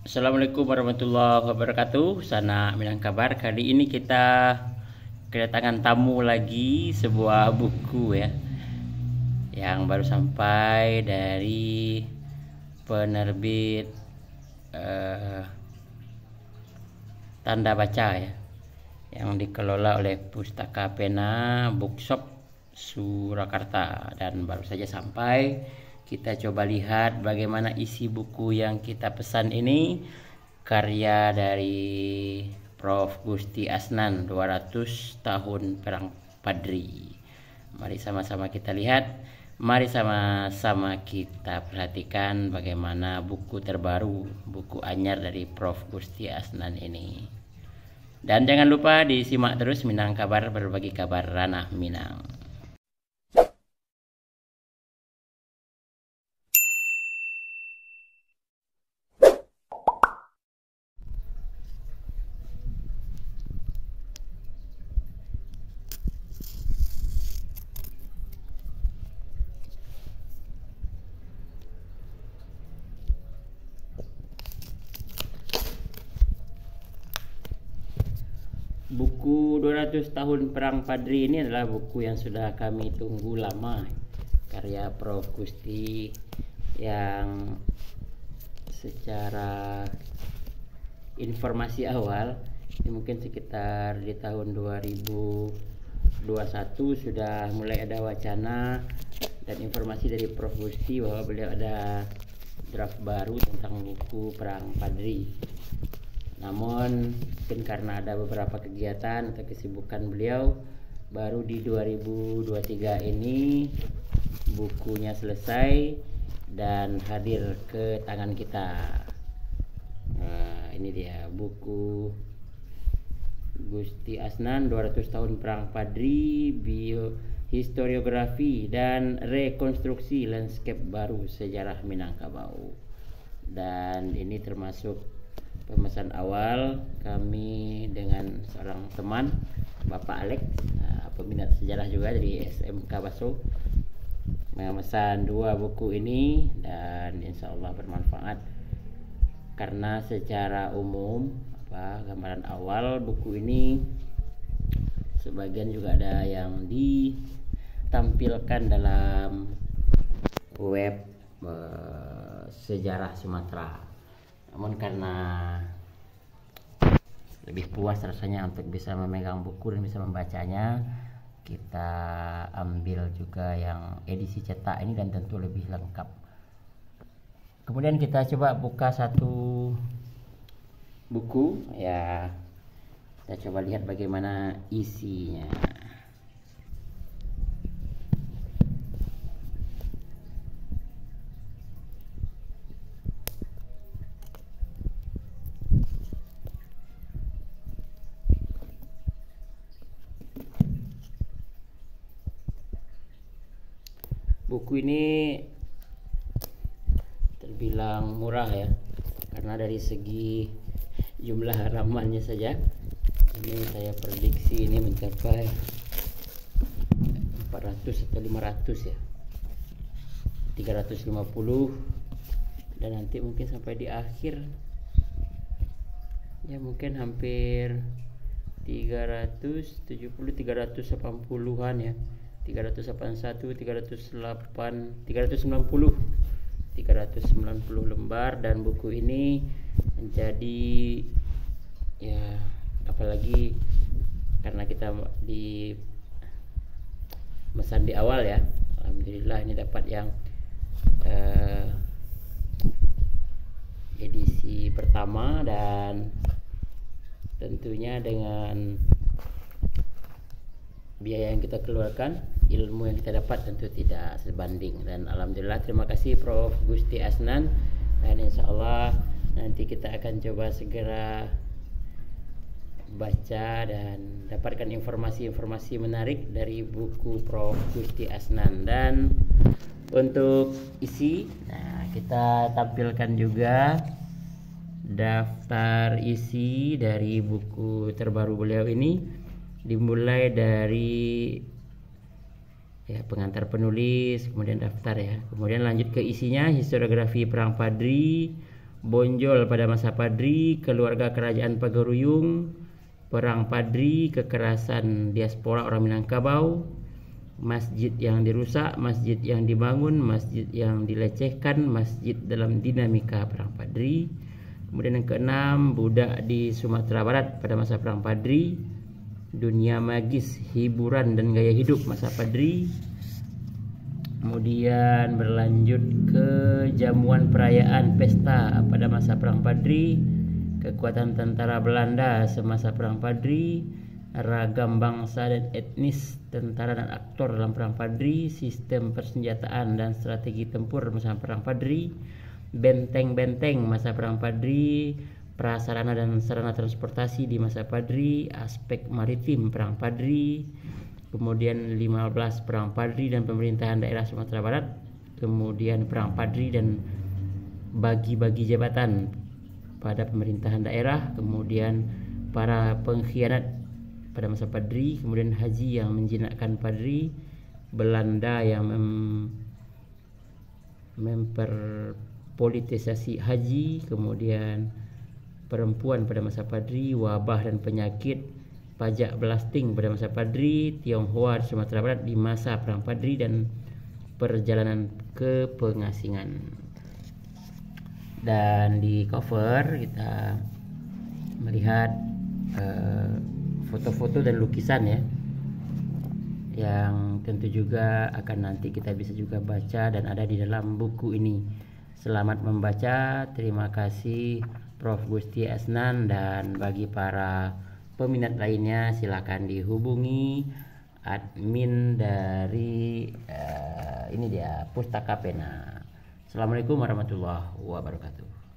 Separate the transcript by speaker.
Speaker 1: Assalamualaikum warahmatullahi wabarakatuh. Sana Minang kabar. Kali ini kita kedatangan tamu lagi, sebuah buku ya yang baru sampai dari penerbit eh, Tanda Baca ya, yang dikelola oleh Pustaka Pena Bookshop Surakarta, dan baru saja sampai. Kita coba lihat bagaimana isi buku yang kita pesan ini, karya dari Prof. Gusti Asnan, 200 tahun Perang Padri. Mari sama-sama kita lihat, mari sama-sama kita perhatikan bagaimana buku terbaru, buku anyar dari Prof. Gusti Asnan ini. Dan jangan lupa disimak terus Minang Kabar, berbagi kabar ranah Minang. Buku 200 tahun Perang Padri ini adalah buku yang sudah kami tunggu lama, karya Prof. Gusti, yang secara informasi awal ini mungkin sekitar di tahun 2021 sudah mulai ada wacana dan informasi dari Prof. Gusti bahwa beliau ada draft baru tentang buku Perang Padri. Namun mungkin karena ada beberapa kegiatan atau kesibukan beliau, baru di 2023 ini bukunya selesai dan hadir ke tangan kita. Nah, ini dia buku Gusti Asnan, 200 tahun Perang Padri, historiografi dan rekonstruksi landscape baru sejarah Minangkabau. Dan ini termasuk pemesan awal kami dengan seorang teman, Bapak Alex, peminat sejarah juga dari SMK Baso, memesan dua buku ini, dan insya Allah bermanfaat karena secara umum gambaran awal buku ini sebagian juga ada yang ditampilkan dalam web sejarah Sumatera. Namun karena lebih puas rasanya untuk bisa memegang buku dan bisa membacanya, kita ambil juga yang edisi cetak ini dan tentu lebih lengkap. Kemudian kita coba buka satu buku ya, kita coba lihat bagaimana isinya. Buku ini terbilang murah ya, karena dari segi jumlah halamannya saja ini saya prediksi ini mencapai 400 atau 500 ya, 350, dan nanti mungkin sampai di akhir ya mungkin hampir 370, 380-an ya, 381, 308, 390 lembar. Dan buku ini menjadi ya, apalagi karena kita di mesan di awal ya, alhamdulillah ini dapat yang edisi pertama, dan tentunya dengan biaya yang kita keluarkan, ilmu yang kita dapat tentu tidak sebanding. Dan alhamdulillah, terima kasih Prof. Gusti Asnan, dan insya Allah nanti kita akan coba segera baca dan dapatkan informasi-informasi menarik dari buku Prof. Gusti Asnan. Dan untuk isi, nah, kita tampilkan juga daftar isi dari buku terbaru beliau ini, dimulai dari ya pengantar penulis, kemudian daftar ya, kemudian lanjut ke isinya: historiografi Perang Padri, Bonjol pada masa Padri, keluarga kerajaan Pagaruyung, perang Padri, kekerasan diaspora orang Minangkabau, masjid yang dirusak, masjid yang dibangun, masjid yang dilecehkan, masjid dalam dinamika perang Padri. Kemudian yang keenam, budak di Sumatera Barat pada masa perang Padri, dunia magis, hiburan dan gaya hidup masa Padri. Kemudian berlanjut ke jamuan perayaan pesta pada masa perang Padri, kekuatan tentara Belanda semasa perang Padri, ragam bangsa dan etnis tentara dan aktor dalam perang Padri, sistem persenjataan dan strategi tempur masa perang Padri, benteng-benteng masa perang Padri, prasarana dan sarana transportasi di masa Padri, aspek maritim perang Padri, kemudian 15 perang Padri dan pemerintahan daerah Sumatera Barat, kemudian perang Padri dan bagi-bagi jabatan pada pemerintahan daerah, kemudian para pengkhianat pada masa Padri, kemudian haji yang menjinakkan Padri, Belanda yang memperpolitisasi haji, kemudian perempuan pada masa Padri, wabah dan penyakit, pajak belasting pada masa Padri, Tionghoa di Sumatera Barat di masa perang Padri, dan perjalanan ke pengasingan. Dan di cover kita melihat foto-foto dan lukisan ya, yang tentu juga akan nanti kita bisa juga baca dan ada di dalam buku ini. Selamat membaca, terima kasih Prof. Gusti Asnan, dan bagi para peminat lainnya silakan dihubungi admin dari ini dia Pustaka Pena. Assalamualaikum warahmatullahi wabarakatuh.